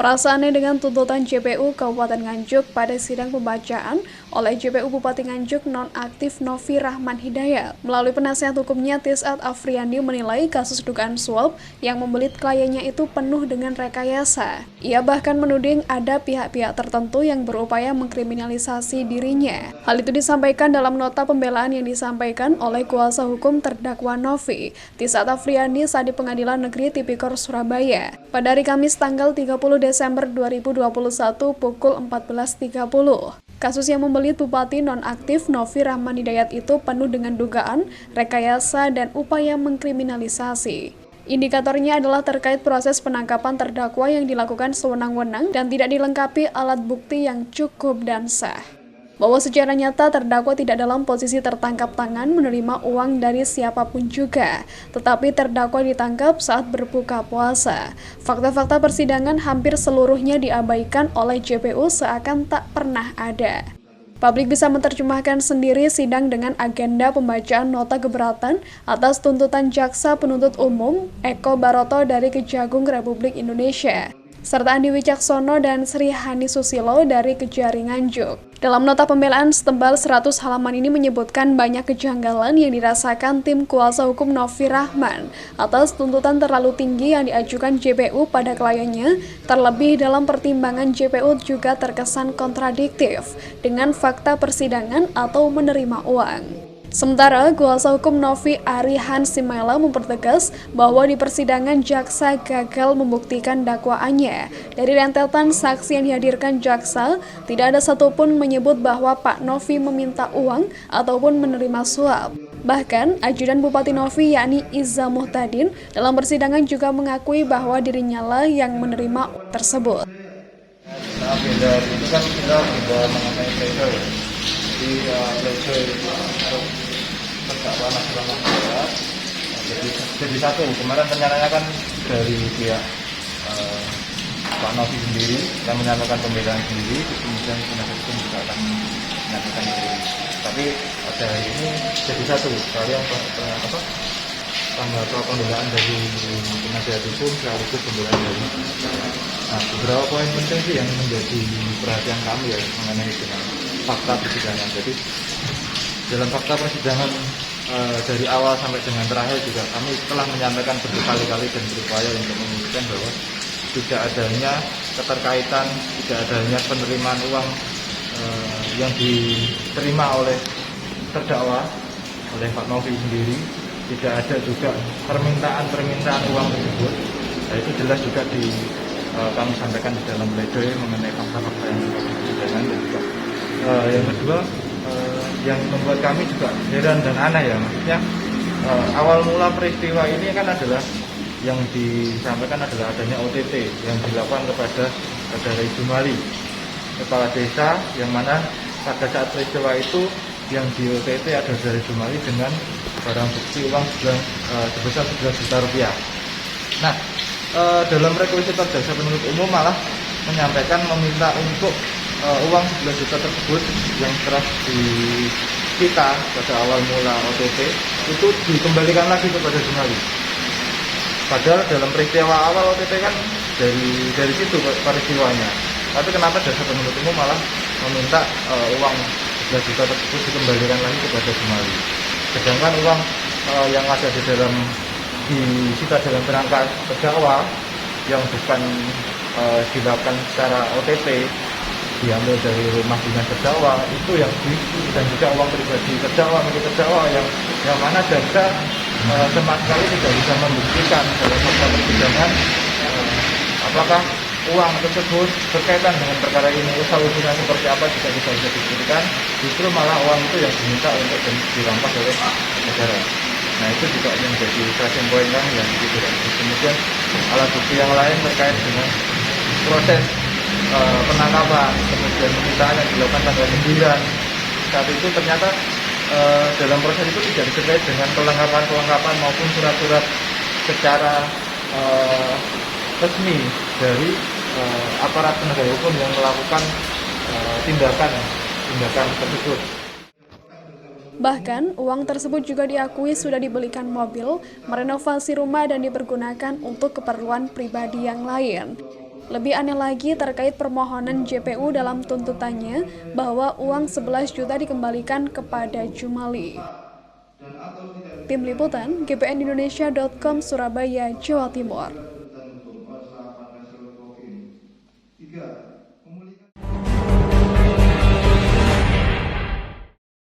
Merasa aneh dengan tuntutan JPU Kabupaten Nganjuk pada sidang pembacaan oleh JPU Bupati Nganjuk nonaktif Novi Rahman Hidayat. Melalui penasihat hukumnya, Tisat Afriandi menilai kasus dugaan suap yang membelit kliennya itu penuh dengan rekayasa. Ia bahkan menuding ada pihak-pihak tertentu yang berupaya mengkriminalisasi dirinya. Hal itu disampaikan dalam nota pembelaan yang disampaikan oleh kuasa hukum terdakwa Novi, Tisat Afriandi saat di Pengadilan Negeri Tipikor Surabaya pada hari Kamis tanggal 30 Desember 2021 pukul 14.30. Kasus yang membelit Bupati nonaktif Novi Rahman Hidayat itu penuh dengan dugaan, rekayasa, dan upaya mengkriminalisasi. Indikatornya adalah terkait proses penangkapan terdakwa yang dilakukan sewenang-wenang dan tidak dilengkapi alat bukti yang cukup dan sah. Bahwa secara nyata terdakwa tidak dalam posisi tertangkap tangan menerima uang dari siapapun juga, tetapi terdakwa ditangkap saat berbuka puasa. Fakta-fakta persidangan hampir seluruhnya diabaikan oleh JPU seakan tak pernah ada. Publik bisa menerjemahkan sendiri sidang dengan agenda pembacaan nota keberatan atas tuntutan Jaksa Penuntut Umum Eko Baroto dari Kejagung Republik Indonesia, serta Andi Wicaksono dan Sri Hani Susilo dari Kejari Nganjuk. Dalam nota pembelaan setebal 100 halaman ini menyebutkan banyak kejanggalan yang dirasakan tim kuasa hukum Novi Rahman atas tuntutan terlalu tinggi yang diajukan JPU pada kliennya, terlebih dalam pertimbangan JPU juga terkesan kontradiktif dengan fakta persidangan atau menerima uang. Sementara, kuasa hukum Novi Arihan Simela mempertegas bahwa di persidangan jaksa gagal membuktikan dakwaannya. Dari rentetan saksi yang dihadirkan jaksa, tidak ada satupun menyebut bahwa Pak Novi meminta uang ataupun menerima suap. Bahkan, ajudan Bupati Novi yakni Iza Muhtadin dalam persidangan juga mengakui bahwa dirinya lah yang menerima tersebut. Itu kan kita sudah mengenai pledoi ya. Di pledoi untuk terdakwa Novi Rahman Hidayat jadi satu. Kemarin rencananya kan dari pihak Pak Novi sendiri yang menyampaikan pembelaan sendiri, kemudian penasihat hukum juga akan menyampaikan itu. Tapi pada hari ini jadi satu. Kalian tanggal pembelaan dari penasihat hukum sekaligus pembelaan dari beberapa poin penting sih yang menjadi perhatian kami ya mengenai dengan fakta persidangan. Jadi dalam fakta persidangan dari awal sampai dengan terakhir juga kami telah menyampaikan berkali-kali dan berupaya untuk membuktikan bahwa tidak adanya keterkaitan, tidak adanya penerimaan uang yang diterima oleh terdakwa, oleh Pak Novi sendiri. Tidak ada juga permintaan uang tersebut. Nah, itu jelas juga kami sampaikan di dalam pledoi mengenai fakta-fakta yang di persidangan. Dan juga yang kedua, yang membuat kami juga heran dan aneh ya, maksudnya awal mula peristiwa ini kan adalah yang disampaikan adalah adanya OTT yang dilakukan kepada Saudara Jumali, kepala desa, yang mana pada saat peristiwa itu yang di OTT ada Saudara Jumali dengan barang bukti uang sebesar 11 juta rupiah. Nah, dalam rekuisitor jaksa penuntut umum malah menyampaikan meminta untuk uang 11 juta tersebut yang telah disita pada awal mula OTT itu dikembalikan lagi kepada Jumali. Padahal dalam peristiwa awal OTT kan dari situ peristiwanya. Tapi kenapa jaksa penuntut umum malah meminta uang 11 juta tersebut dikembalikan lagi kepada Jumali? Sedangkan uang yang ada disita dalam kerangka terdakwa yang bukan dilakukan secara OTT, diambil dari rumah dinas terdakwa itu dan juga uang pribadi terdakwa milik terdakwa yang mana jaksa sama sekali tidak bisa membuktikan dalam fakta persidangan apakah uang tersebut berkaitan dengan perkara ini, usaha-usaha seperti apa juga tidak bisa dibuktikan. Justru malah uang itu yang diminta untuk dirampas oleh negara. Nah, itu juga yang menjadi perhatian poin kami yang gitu. Kemudian alat bukti yang lain terkait dengan proses penangkapan, kemudian penyitaan yang dilakukan tanggal 9. Saat itu ternyata dalam proses itu tidak disertai dengan kelengkapan maupun surat-surat secara resmi dari aparat penegak hukum yang melakukan tindakan tersebut. Bahkan, uang tersebut juga diakui sudah dibelikan mobil, merenovasi rumah, dan dipergunakan untuk keperluan pribadi yang lain. Lebih aneh lagi terkait permohonan JPU dalam tuntutannya bahwa uang 11 juta dikembalikan kepada Jumali. Tim Liputan, gpnindonesia.com, Surabaya, Jawa Timur.